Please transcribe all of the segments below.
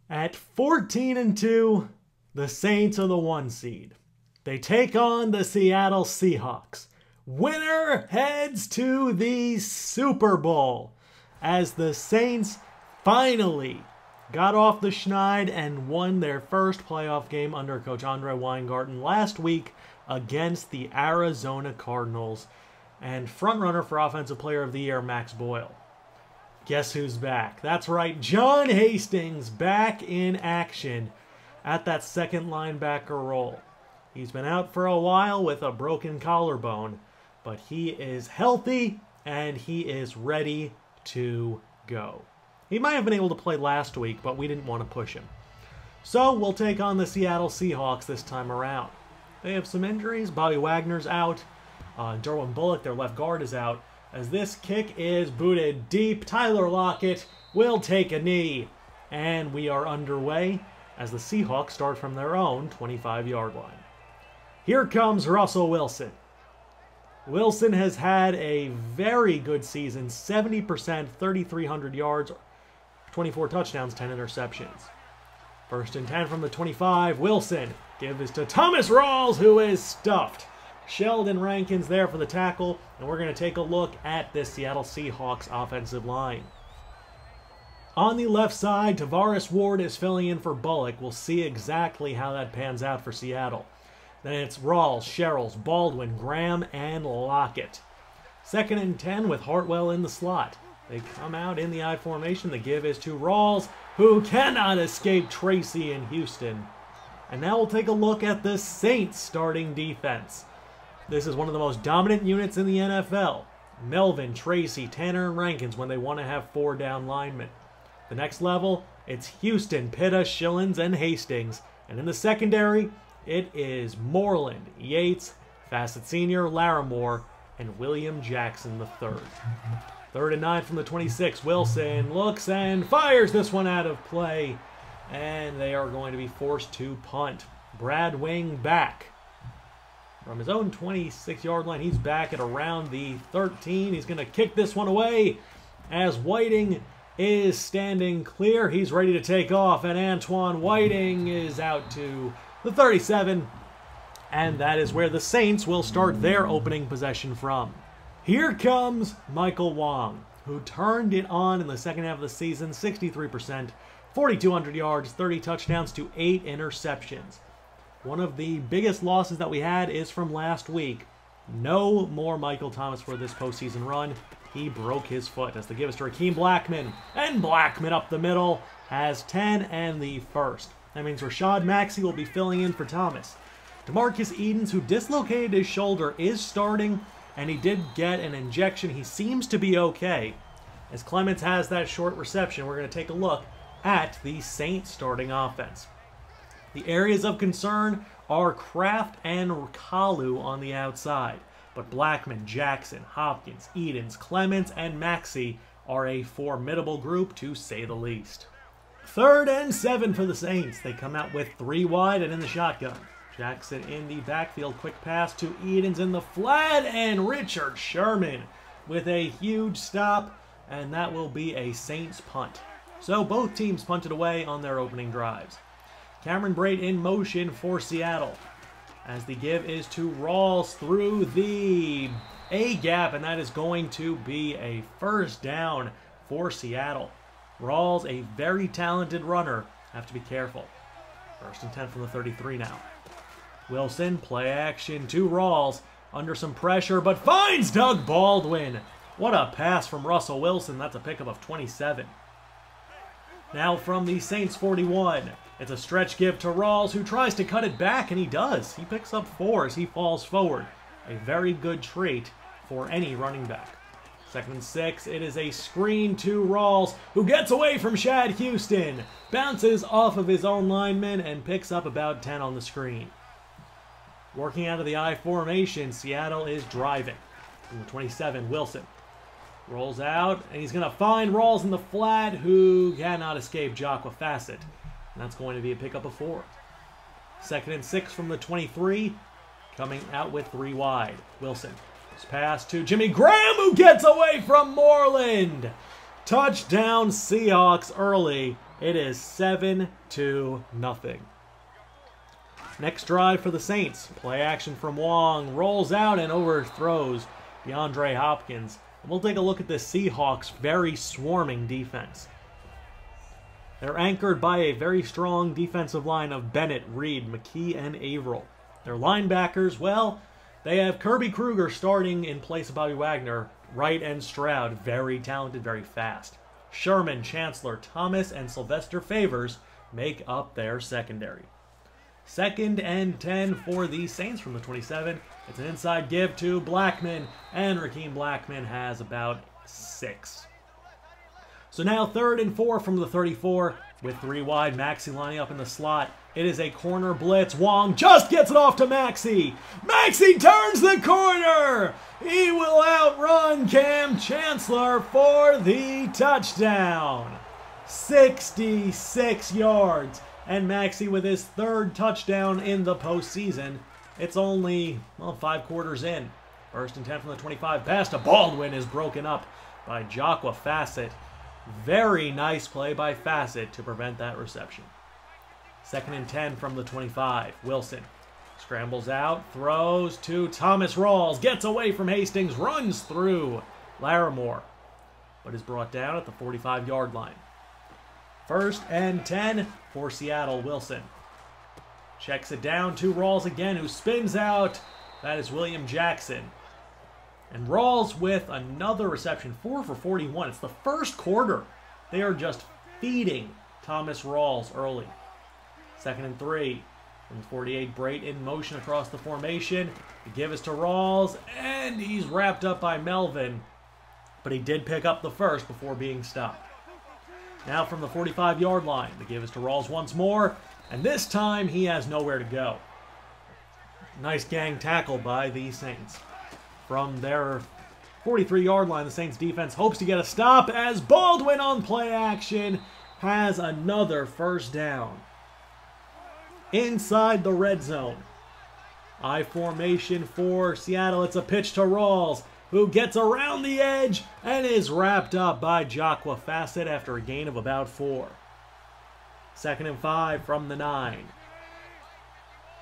At 14-2, the Saints are the 1 seed. They take on the Seattle Seahawks. Winner heads to the Super Bowl as the Saints finally got off the schneid and won their first playoff game under Coach Andre Weingarten last week against the Arizona Cardinals and frontrunner for Offensive Player of the Year, Max Boyle. Guess who's back? That's right, John Hastings back in action at that second linebacker role. He's been out for a while with a broken collarbone, but he is healthy and he is ready to go. He might have been able to play last week, but we didn't want to push him. So we'll take on the Seattle Seahawks this time around. They have some injuries. Bobby Wagner's out. Derwin Bullock, their left guard, is out. As this kick is booted deep, Tyler Lockett will take a knee. And we are underway as the Seahawks start from their own 25-yard line. Here comes Russell Wilson. Wilson has had a very good season, 70%, 3,300 yards, 24 touchdowns, 10 interceptions. 1st and 10 from the 25. Wilson gives to Thomas Rawls, who is stuffed. Sheldon Rankins there for the tackle, and we're going to take a look at this Seattle Seahawks offensive line. On the left side, Tavares Ward is filling in for Bullock. We'll see exactly how that pans out for Seattle. Then it's Rawls, Sherrills, Baldwin, Graham, and Lockett. 2nd and 10 with Hartwell in the slot. They come out in the I formation. The give is to Rawls, who cannot escape Tracy in Houston. And now we'll take a look at the Saints starting defense. This is one of the most dominant units in the NFL. Melvin, Tracy, Tanner, and Rankins when they want to have 4 down linemen. The next level, it's Houston, Pitta, Schillens, and Hastings. And in the secondary, it is Moreland, Yates, Fassitt Sr., Larimore, and William Jackson III. 3rd and 9 from the 26. Wilson looks and fires this one out of play. And they are going to be forced to punt. Brad Wing back. From his own 26-yard line, he's back at around the 13. He's going to kick this one away as Whiting is standing clear. He's ready to take off, and Antoine Whiting is out to the 37. And that is where the Saints will start their opening possession from. Here comes Michael Wong, who turned it on in the second half of the season, 63%, 4,200 yards, 30 touchdowns to 8 interceptions. One of the biggest losses that we had is from last week. No more Michael Thomas for this postseason run. He broke his foot as the give is to Rakeem Blackman. And Blackman up the middle has 10 and the first. That means Rashad Maxey will be filling in for Thomas. DeMarcus Edens, who dislocated his shoulder, is starting, and he did get an injection. He seems to be okay. As Clements has that short reception, we're going to take a look at the Saints starting offense. The areas of concern are Kraft and Kalu on the outside, but Blackman, Jackson, Hopkins, Edens, Clements, and Maxey are a formidable group to say the least. 3rd and 7 for the Saints. They come out with 3 wide and in the shotgun. Jackson in the backfield, quick pass to Edens in the flat, and Richard Sherman with a huge stop, and that will be a Saints punt. So both teams punted away on their opening drives. Cameron Brate in motion for Seattle as the give is to Rawls through the A-gap, and that is going to be a 1st down for Seattle. Rawls, a very talented runner, have to be careful. 1st and 10 from the 33 now. Wilson, play action to Rawls, under some pressure, but finds Doug Baldwin. What a pass from Russell Wilson. That's a pickup of 27. Now from the Saints 41, it's a stretch give to Rawls, who tries to cut it back, and he does. He picks up 4 as he falls forward. A very good trait for any running back. 2nd and 6, it is a screen to Rawls, who gets away from Shad Houston, bounces off of his own lineman, and picks up about 10 on the screen. Working out of the I formation, Seattle is driving. From the 27, Wilson rolls out, and he's going to find Rawls in the flat, who cannot escape Jocqua Fassitt. And that's going to be a pickup of 4. 2nd and 6 from the 23, coming out with 3 wide. Wilson. This pass to Jimmy Graham, who gets away from Moreland. Touchdown Seahawks early It is 7-0. Next drive for the Saints. Play action from Wong. Rolls out and overthrows DeAndre Hopkins. And we'll take a look at the Seahawks' very swarming defense. They're anchored by a very strong defensive line of Bennett, Reed, McKee, and Averill. Their linebackers, well, they have Kirby Kruger starting in place of Bobby Wagner. Wright and Stroud, very talented, very fast. Sherman, Chancellor, Thomas, and Sylvester Favors make up their secondary. 2nd and 10 for the Saints from the 27. It's an inside give to Blackman, and Rakeem Blackman has about 6. So now 3rd and 4 from the 34 with 3 wide. Maxey lining up in the slot. It is a corner blitz. Wong just gets it off to Maxey. Maxey turns the corner. He will outrun Cam Chancellor for the touchdown. 66 yards. And Maxey with his 3rd touchdown in the postseason. It's only, well, 5 quarters in. 1st and 10 from the 25. Pass to Baldwin is broken up by Jocqua Fassitt. Very nice play by Fassitt to prevent that reception. 2nd and 10 from the 25. Wilson scrambles out, throws to Thomas Rawls, gets away from Hastings, runs through Larimore, but is brought down at the 45-yard line. 1st and 10 for Seattle. Wilson checks it down to Rawls again, who spins out. That is William Jackson. And Rawls with another reception, 4 for 41. It's the first quarter. They are just feeding Thomas Rawls early. 2nd and 3 from the 48. Brait in motion across the formation. The give is to Rawls, and he's wrapped up by Melvin. But he did pick up the first before being stopped. Now from the 45-yard line, the give is to Rawls once more, and this time he has nowhere to go. Nice gang tackle by the Saints. From their 43-yard line, the Saints defense hopes to get a stop as Baldwin on play action has another 1st down. Inside the red zone. I formation for Seattle. It's a pitch to Rawls, who gets around the edge and is wrapped up by Jocqua Fassitt after a gain of about 4. 2nd and 5 from the 9.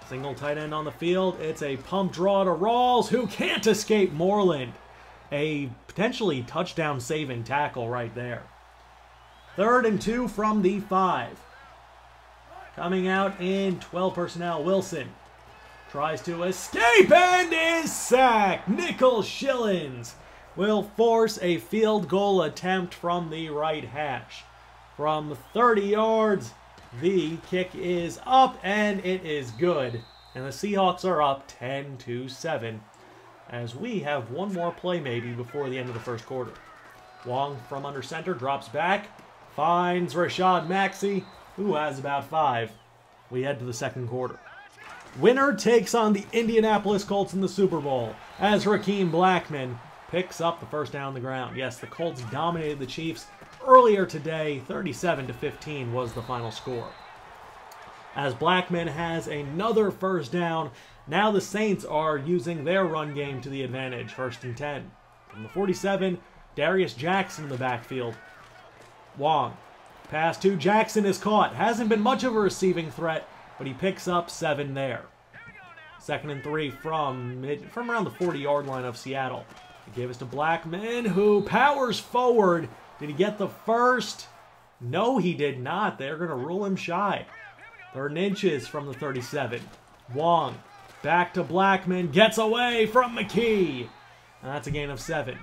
Single tight end on the field. It's a pump draw to Rawls, who can't escape Moreland. A potentially touchdown-saving tackle right there. 3rd and 2 from the 5. Coming out in 12 personnel, Wilson tries to escape and is sacked. Nickel Shillings will force a field goal attempt from the right hash. From 30 yards, the kick is up and it is good. And the Seahawks are up 10-7 as we have one more play maybe before the end of the 1st quarter. Wong from under center drops back, finds Rashad Maxey, who has about 5. We head to the 2nd quarter. Winner takes on the Indianapolis Colts in the Super Bowl as Rakeem Blackman picks up the 1st down on the ground. Yes, the Colts dominated the Chiefs earlier today. 37-15 was the final score. As Blackman has another 1st down, now the Saints are using their run game to the advantage. 1st and 10. From the 47, Darius Jackson in the backfield. Wong. Pass to Jackson is caught. Hasn't been much of a receiving threat, but he picks up 7 there. 2nd and 3 from around the 40-yard line of Seattle. The give is to Blackman, who powers forward. Did he get the first? No, he did not. They're going to rule him shy. 3rd and inches from the 37. Wong back to Blackman. Gets away from McKee. And that's a gain of 7.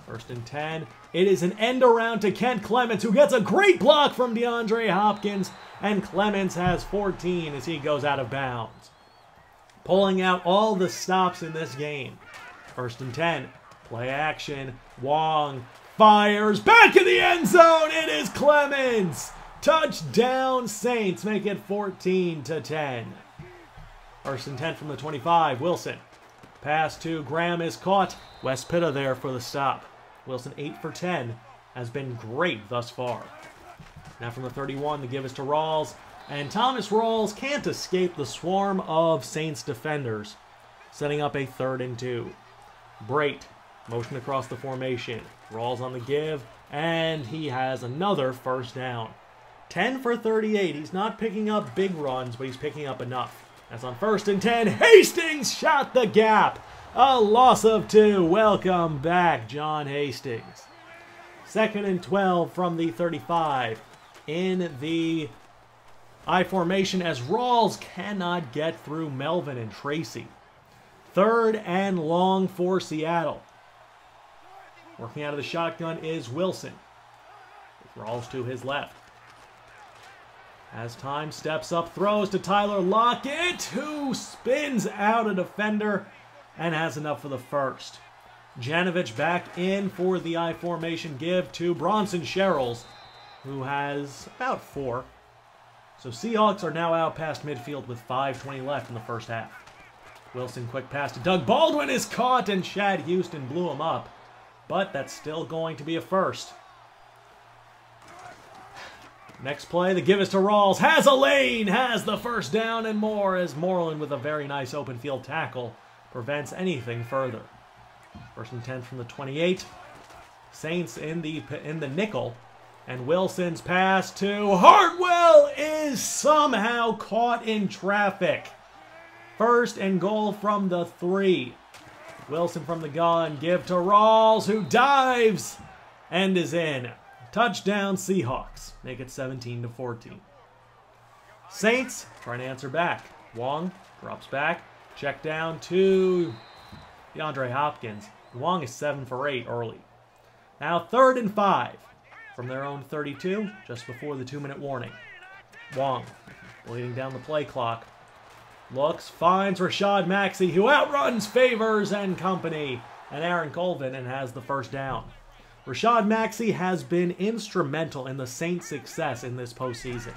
1st and 10. It is an end around to Kent Clements, who gets a great block from DeAndre Hopkins. And Clements has 14 as he goes out of bounds. Pulling out all the stops in this game. 1st and 10. Play action. Wong fires back in the end zone. It is Clements. Touchdown Saints. Make it 14-10. 1st and 10 from the 25. Wilson. Pass to Graham is caught. Wes Pitta there for the stop. Wilson 8 for 10. Has been great thus far. Now from the 31, the give is to Rawls. And Thomas Rawls can't escape the swarm of Saints defenders, setting up a 3rd and 2. Brait, motion across the formation. Rawls on the give, and he has another 1st down. 10 for 38. He's not picking up big runs, but he's picking up enough. As on 1st and 10, Hastings shot the gap. A loss of 2. Welcome back, John Hastings. 2nd and 12 from the 35. In the I formation as Rawls cannot get through Melvin and Tracy. 3rd and long for Seattle. Working out of the shotgun is Wilson. With Rawls to his left. As time steps up, throws to Tyler Lockett, who spins out a defender and has enough for the first. Janovich back in for the I formation give to Bronson Sherrills, who has about 4. So Seahawks are now out past midfield with 5:20 left in the first half. Wilson, quick pass to Doug Baldwin is caught, and Shad Houston blew him up. But that's still going to be a first. Next play, the give is to Rawls. Has a lane, has the first down and more, as Munnerlyn with a very nice open field tackle prevents anything further. 1st and 10 from the 28. Saints in the nickel. And Wilson's pass to Hartwell is somehow caught in traffic. 1st and goal from the 3. Wilson from the gun, give to Rawls, who dives and is in. Touchdown Seahawks. Make it 17-14. Saints trying to answer back. Wong drops back. Check down to DeAndre Hopkins. Wong is 7 for 8 early. Now 3rd and 5 from their own 32, just before the 2-minute warning. Wong bleeding down the play clock. Looks, finds Rashad Maxey, who outruns Favors and company, and Aaron Colvin, and has the first down. Rashad Maxey has been instrumental in the Saints' success in this postseason.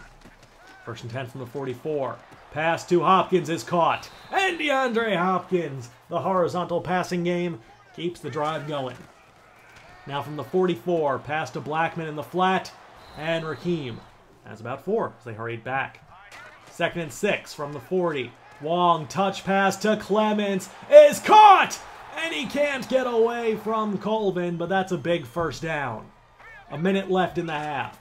1st and 10 from the 44. Pass to Hopkins is caught. And DeAndre Hopkins, the horizontal passing game, keeps the drive going. Now from the 44, pass to Blackman in the flat. And Raheem has about 4 as they hurried back. 2nd and 6 from the 40. Wong, touch pass to Clements, is caught! And he can't get away from Colvin, but that's a big first down. A minute left in the half.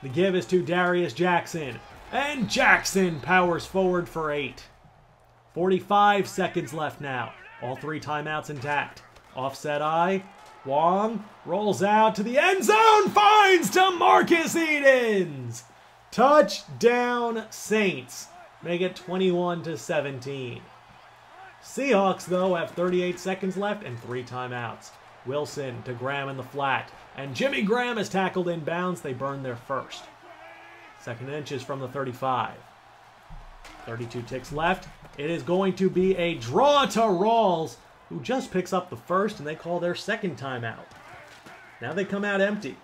The give is to Darius Jackson. And Jackson powers forward for 8. 45 seconds left now. All 3 timeouts intact. Offset I. Wong rolls out to the end zone. Finds DeMarcus Edens. Touchdown Saints. Make it 21-17. Seahawks, though, have 38 seconds left and 3 timeouts. Wilson to Graham in the flat. And Jimmy Graham is tackled inbounds. They burn their first. 2nd inches from the 35. 32 ticks left. It is going to be a draw to Rawls, who just picks up the first, and they call their 2nd timeout. Now they come out empty.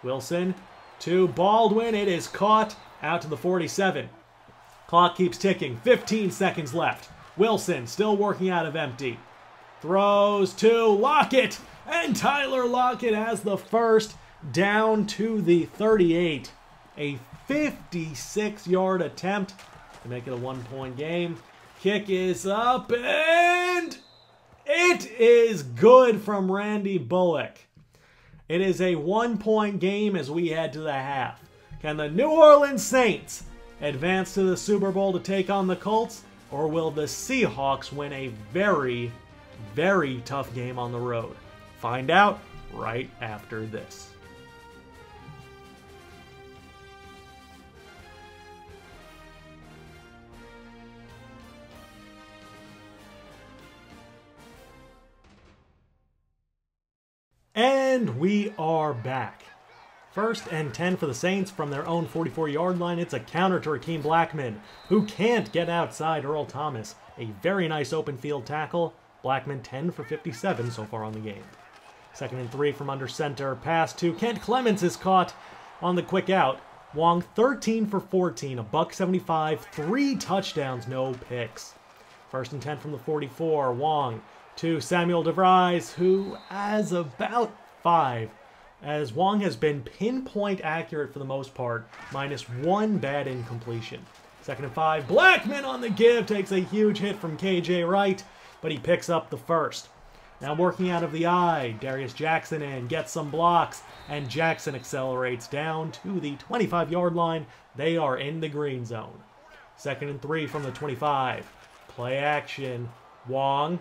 Wilson to Baldwin. It is caught out to the 47. Clock keeps ticking. 15 seconds left. Wilson still working out of empty. Throws to Lockett. And Tyler Lockett has the first down to the 38. A 56-yard attempt to make it a 1-point game. Kick is up and it is good from Randy Bullock. It is a 1-point game as we head to the half. Can the New Orleans Saints advance to the Super Bowl to take on the Colts? Or will the Seahawks win a very, very tough game on the road? Find out right after this. And we are back. 1st and 10 for the Saints from their own 44-yard line. It's a counter to Raheem Blackman, who can't get outside Earl Thomas. A very nice open field tackle. Blackman 10 for 57 so far on the game. 2nd and 3 from under center. Pass to Kent Clements is caught on the quick out. Wong 13 for 14, a $175, 3 touchdowns, no picks. 1st and 10 from the 44. Wong to Samuel DeVries, who has about 5. As Wong has been pinpoint accurate for the most part, minus 1 bad incompletion. 2nd and 5, Blackman on the give, takes a huge hit from KJ Wright, but he picks up the first. Now working out of the eye, Darius Jackson in, gets some blocks, and Jackson accelerates down to the 25-yard line. They are in the green zone. 2nd and 3 from the 25. Play action. Wong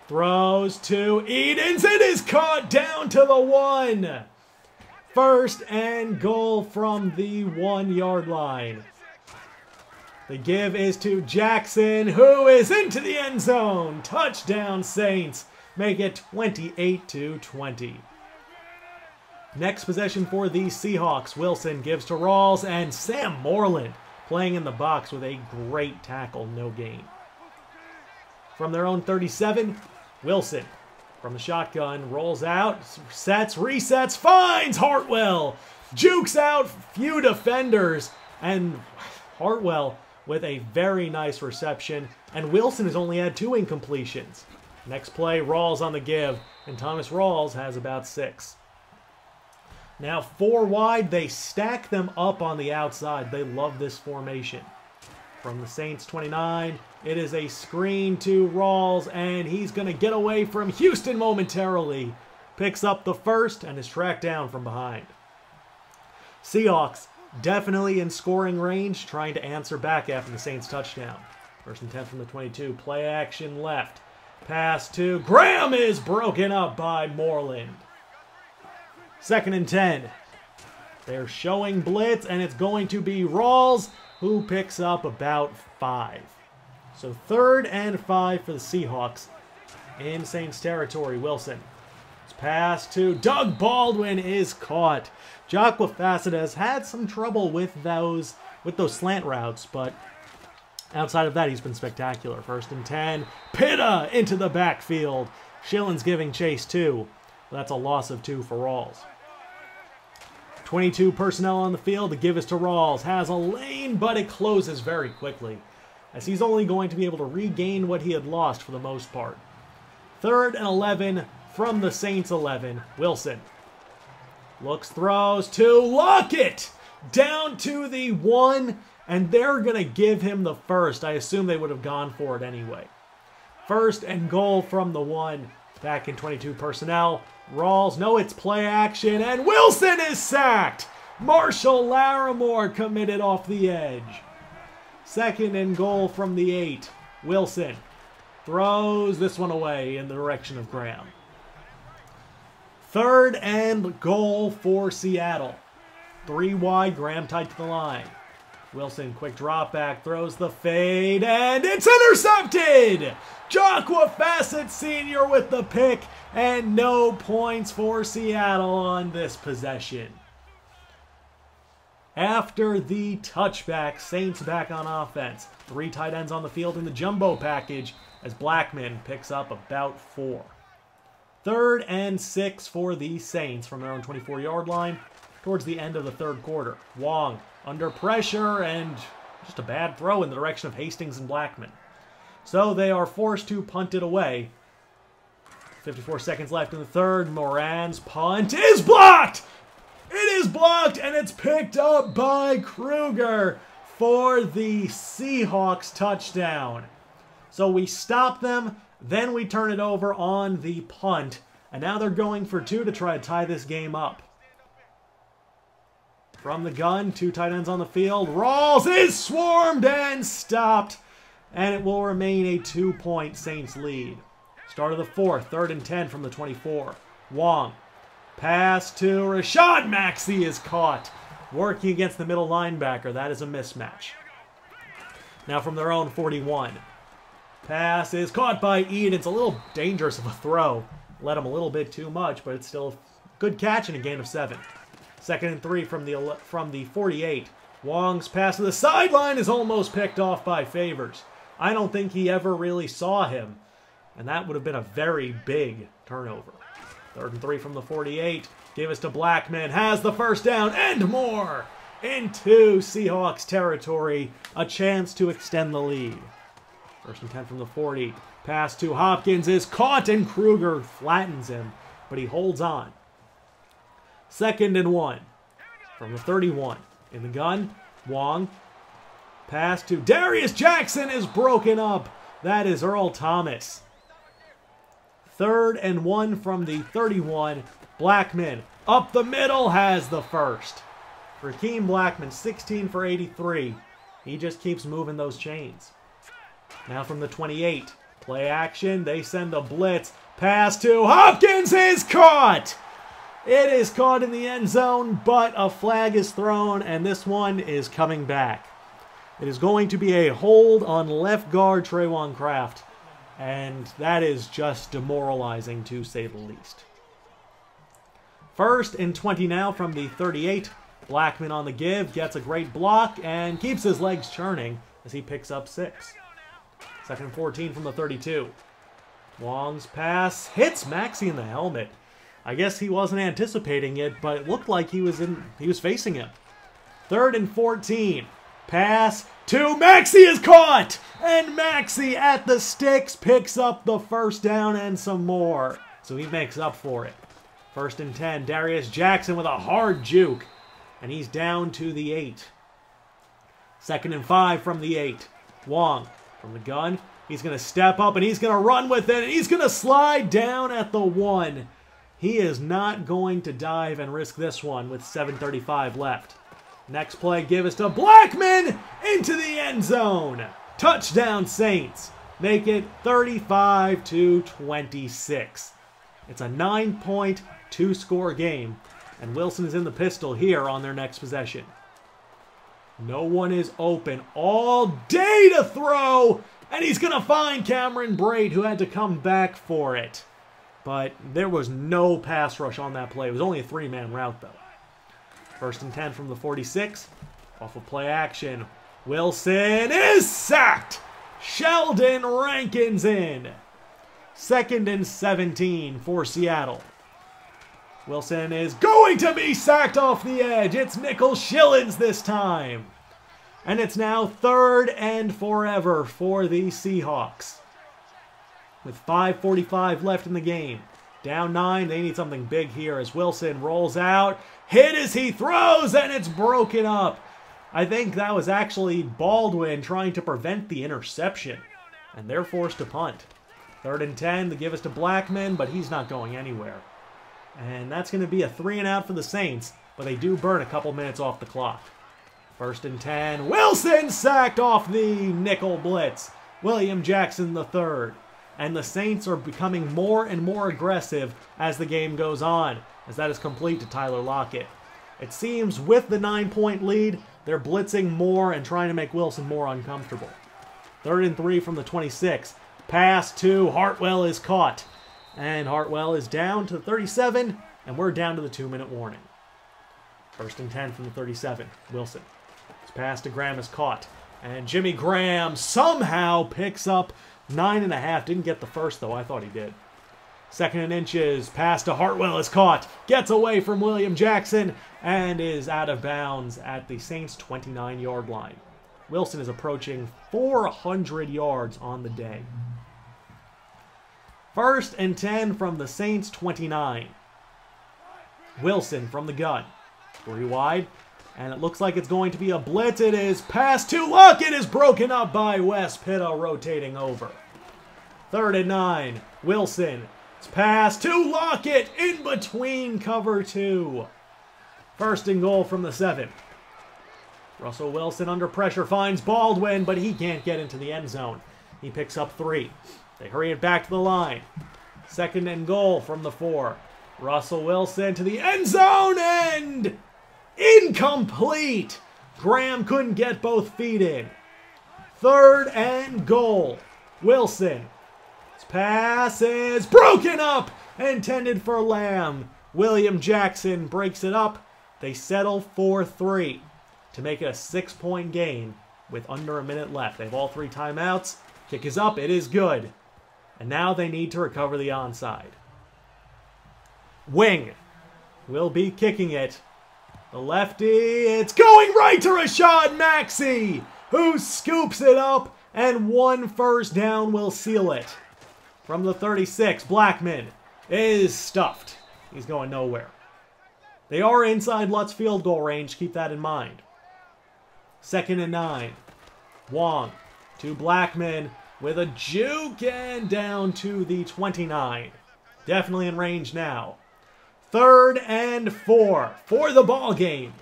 throws to Edens. It is caught down to the 1. 1st and goal from the 1-yard line. The give is to Jackson, who is into the end zone. Touchdown, Saints. Make it 28-20. Next possession for the Seahawks. Wilson gives to Rawls, and Sam Moreland playing in the box with a great tackle, no gain. From their own 37, Wilson from the shotgun rolls out, sets, resets, finds Hartwell, jukes out few defenders, and Hartwell with a very nice reception, and Wilson has only had 2 incompletions. Next play, Rawls on the give, and Thomas Rawls has about 6. Now 4 wide, they stack them up on the outside. They love this formation. From the Saints 29, it is a screen to Rawls, and he's going to get away from Houston momentarily. Picks up the 1st and is tracked down from behind. Seahawks definitely in scoring range, trying to answer back after the Saints touchdown. 1st and 10 from the 22, play action left. Pass to Graham is broken up by Moreland. 2nd and 10. They're showing blitz, and it's going to be Rawls, who picks up about 5. So 3rd and 5 for the Seahawks in Saints territory. Wilson. It's pass to Doug Baldwin is caught. Jocqua Fassitt has had some trouble with those slant routes, but outside of that, he's been spectacular. 1st and 10. Pitta into the backfield. Schillen's giving chase 2. That's a loss of 2 for Rawls. 22 personnel on the field. The give is to Rawls. Has a lane, but it closes very quickly, as he's only going to be able to regain what he had lost for the most part. 3rd and 11 from the Saints 11. Wilson looks, throws to Lockett. Down to the 1, and they're going to give him the 1st. I assume they would have gone for it anyway. 1st and goal from the 1. Back in 22 personnel. Rawls, no, it's play action, and Wilson is sacked. Marshall Larimore committed off the edge. 2nd and goal from the 8. Wilson throws this one away in the direction of Graham. 3rd and goal for Seattle. 3 wide, Graham tight to the line. Wilson, quick drop back, throws the fade, and it's intercepted! Jocqua Fassitt Sr. with the pick, and no points for Seattle on this possession. After the touchback, Saints back on offense. 3 tight ends on the field in the jumbo package as Blackman picks up about 4. 3rd and 6 for the Saints from their own 24-yard line towards the end of the 3rd quarter. Wong under pressure and just a bad throw in the direction of Hastings and Blackman. So they are forced to punt it away. 54 seconds left in the 3rd. Moran's punt is blocked! It is blocked, and it's picked up by Kruger for the Seahawks touchdown. So we stop them, then we turn it over on the punt, and now they're going for 2 to try to tie this game up. From the gun, 2 tight ends on the field. Rawls is swarmed and stopped, and it will remain a 2-point Saints lead. Start of the 4th, 3rd and 10 from the 24. Wong. Pass to Rashad Maxey is caught. Working against the middle linebacker. That is a mismatch. Now from their own 41. Pass is caught by Eden. It's a little dangerous of a throw. Let him a little bit too much, but it's still a good catch in a gain of 7. 2nd and 3 from the 48. Wong's pass to the sideline is almost picked off by Favors. I don't think he ever really saw him, and that would have been a very big turnover. 3rd and 3 from the 48. Give us to Blackman. Has the 1st down and more into Seahawks territory. A chance to extend the lead. 1st and 10 from the 40. Pass to Hopkins is caught, and Kruger flattens him, but he holds on. 2nd and 1 from the 31. In the gun, Wong. Pass to Darius Jackson is broken up. That is Earl Thomas. 3rd and 1 from the 31. Blackman up the middle has the first. Rakeem Blackman, 16 for 83. He just keeps moving those chains. Now from the 28. Play action. They send a blitz. Pass to Hopkins is caught. It is caught in the end zone, but a flag is thrown, and this one is coming back. It is going to be a hold on left guard Trayvon Kraft, and that is just demoralizing to say the least. 1st and 20 now from the 38. Blackman on the give, gets a great block, and keeps his legs churning as he picks up 6. 2nd and 14 from the 32. Wong's pass hits Maxey in the helmet. I guess he wasn't anticipating it, but it looked like he was facing him. 3rd and 14. Pass to Maxey is caught! And Maxey at the sticks picks up the first down and some more. So he makes up for it. 1st and 10. Darius Jackson with a hard juke. And he's down to the 8. 2nd and 5 from the 8. Wong from the gun. He's going to step up and he's going to run with it. And he's going to slide down at the 1. He is not going to dive and risk this one with 7:35 left. Next play, give us to Blackman into the end zone. Touchdown Saints. Make it 35-26. It's a 9-point, 2-score game. And Wilson is in the pistol here on their next possession. No one is open all day to throw. And he's going to find Cameron Brate, who had to come back for it. But there was no pass rush on that play. It was only a 3-man route, though. 1st and 10 from the 46. Off of play action. Wilson is sacked. Sheldon Rankins in. 2nd and 17 for Seattle. Wilson is going to be sacked off the edge. It's Nickel Shillings this time. And it's now 3rd and forever for the Seahawks. With 5:45 left in the game. Down 9, they need something big here as Wilson rolls out. Hit as he throws, and it's broken up. I think that was actually Baldwin trying to prevent the interception. And they're forced to punt. 3rd and 10, they give us to Blackman, but he's not going anywhere. And that's going to be a 3-and-out for the Saints, but they do burn a couple minutes off the clock. 1st and 10, Wilson sacked off the nickel blitz. William Jackson III. And the Saints are becoming more and more aggressive as the game goes on, as that is complete to Tyler Lockett. It seems with the 9-point lead, they're blitzing more and trying to make Wilson more uncomfortable. 3rd and 3 from the 26. Pass to Hartwell is caught. And Hartwell is down to 37, and we're down to the 2-minute warning. 1st and 10 from the 37. Wilson. His pass to Graham is caught. And Jimmy Graham somehow picks up 9.5. Didn't get the first, though. I thought he did. 2nd and inches. Pass to Hartwell is caught. Gets away from William Jackson and is out of bounds at the Saints' 29-yard line. Wilson is approaching 400 yards on the day. 1st and 10 from the Saints' 29. Wilson from the gun. 3 wide. And it looks like it's going to be a blitz. It is pass to Lockett is broken up by Wes Pitta rotating over. 3rd and 9. Wilson. It's pass to Lockett in between cover 2. 1st and goal from the 7. Russell Wilson under pressure finds Baldwin, but he can't get into the end zone. He picks up 3. They hurry it back to the line. 2nd and goal from the 4. Russell Wilson to the end zone and incomplete. Graham couldn't get both feet in. 3rd and goal. Wilson. His pass is broken up. Intended for Lamb. William Jackson breaks it up. They settle for 3 to make it a 6-point game with under a minute left. They have all 3 timeouts. Kick is up. It is good. And now they need to recover the onside. Wing will be kicking it. The lefty, it's going right to Rashad Maxey, who scoops it up, and 1 first down will seal it. From the 36, Blackman is stuffed. He's going nowhere. They are inside Lutz's field goal range, keep that in mind. 2nd and 9. Wong to Blackman with a juke and down to the 29. definitely in range now. 3rd and 4 for the ball game.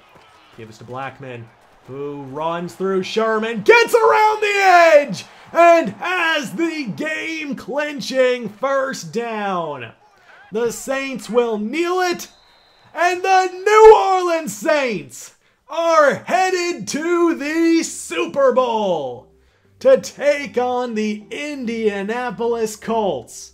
Give us to Blackman, who runs through Sherman, gets around the edge, and has the game-clinching 1st down. The Saints will kneel it, and the New Orleans Saints are headed to the Super Bowl to take on the Indianapolis Colts.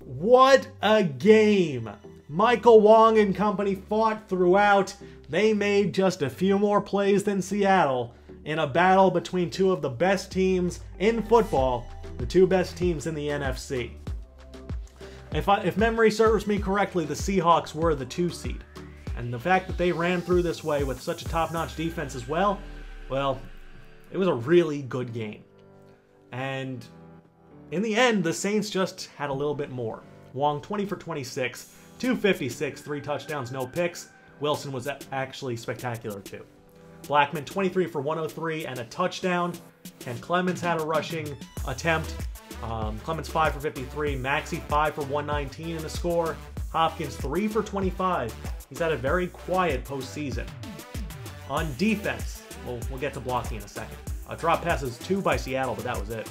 What a game. Michael Wong and company fought throughout. They made just a few more plays than Seattle in a battle between two of the best teams in football, the two best teams in the NFC. If memory serves me correctly, the Seahawks were the 2 seed. And the fact that they ran through this way with such a top-notch defense as well, it was a really good game. And in the end, the Saints just had a little bit more. Wong 20 for 26, 256, 3 touchdowns, no picks. Wilson was actually spectacular too. Blackman 23 for 103 and a touchdown. Ken Clemens had a rushing attempt. Clemens 5 for 53. Maxey 5 for 119 in a score. Hopkins 3 for 25. He's had a very quiet postseason. On defense, we'll get to blocking in a second. Drop passes 2 by Seattle, but that was it.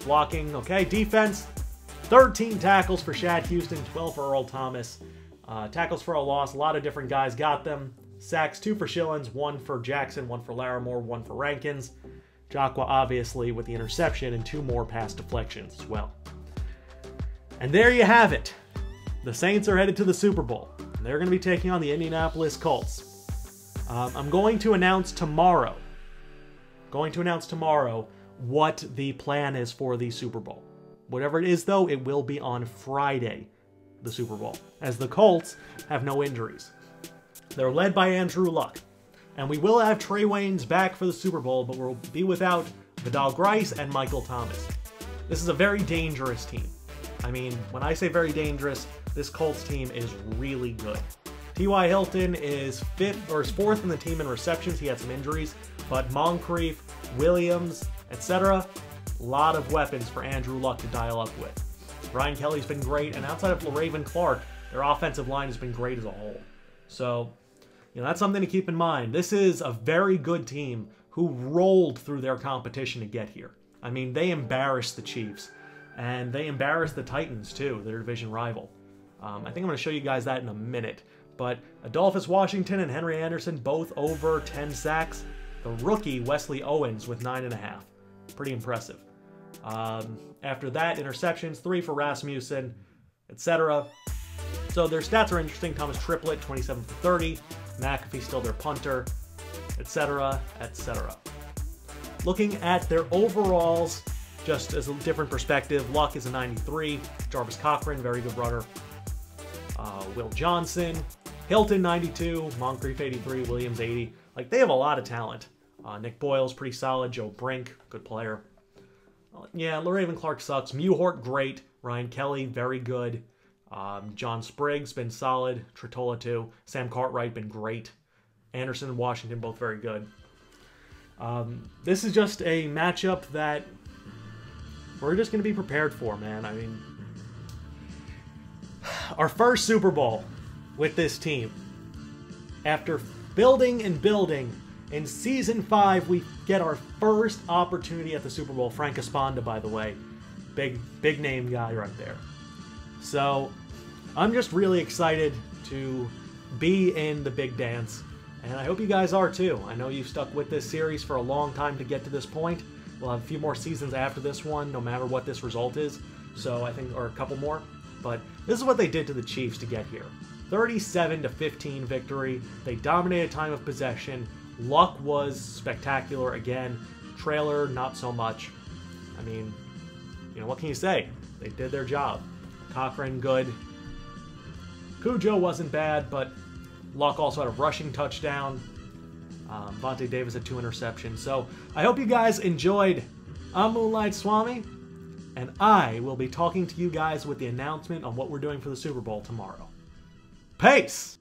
Blocking, okay. Defense, 13 tackles for Shad Houston, 12 for Earl Thomas. Tackles for a loss, a lot of different guys got them. Sacks, 2 for Schillens, 1 for Jackson, 1 for Larimore, 1 for Rankins. Jocqua obviously with the interception and 2 more pass deflections as well. And there you have it. The Saints are headed to the Super Bowl. They're going to be taking on the Indianapolis Colts. I'm going to announce tomorrow. What the plan is for the Super Bowl. Whatever it is, though, it will be on Friday, the Super Bowl, as the Colts have no injuries. They're led by Andrew Luck. And we will have Trey Waynes back for the Super Bowl, but we'll be without Vidal Grice and Michael Thomas. This is a very dangerous team. I mean, when I say very dangerous, this Colts team is really good. T.Y. Hilton is 4th in the team in receptions. He had some injuries, but Moncrief, Williams, etc., a lot of weapons for Andrew Luck to dial up with. Brian Kelly's been great, and outside of Raven Clark, their offensive line has been great as a whole. So, that's something to keep in mind. This is a very good team who rolled through their competition to get here. I mean, they embarrassed the Chiefs, and they embarrassed the Titans, too, their division rival. I think I'm going to show you guys that in a minute. But Adolphus Washington and Henry Anderson both over 10 sacks. The rookie, Wesley Owens, with 9.5. Pretty impressive. After that, interceptions, 3 for Rasmussen, etc. So their stats are interesting. Thomas Triplett, 27 for 30. McAfee still their punter, etc., etc. Looking at their overalls, just as a different perspective, Luck is a 93. Jarvis Cochran, very good runner. Will Johnson, Hilton 92, Moncrief 83, Williams 80. They have a lot of talent. Nick Boyle's pretty solid. Joe Brink, good player. Raven Clark sucks. Mewhort, great. Ryan Kelly, very good. John Spriggs, been solid. Tritola, too. Sam Cartwright, been great. Anderson and Washington, both very good. This is just a matchup that we're just going to be prepared for, man. I mean, our first Super Bowl with this team. After building and building, in Season 5, we get our first opportunity at the Super Bowl. Frank Esponda, by the way. Big name guy right there. So, I'm just really excited to be in the big dance. And I hope you guys are too. I know you've stuck with this series for a long time to get to this point. We'll have a few more seasons after this one, no matter what this result is. So I think, or a couple more. But this is what they did to the Chiefs to get here. 37-15 victory. They dominated time of possession. Luck was spectacular again. Trailer, not so much. I mean, what can you say? They did their job. Cochran, good. Cujo wasn't bad, but Luck also had a rushing touchdown. Vontae Davis had 2 interceptions. So I hope you guys enjoyed. I'm Moonlightswami, and I will be talking to you guys with the announcement on what we're doing for the Super Bowl tomorrow. Peace!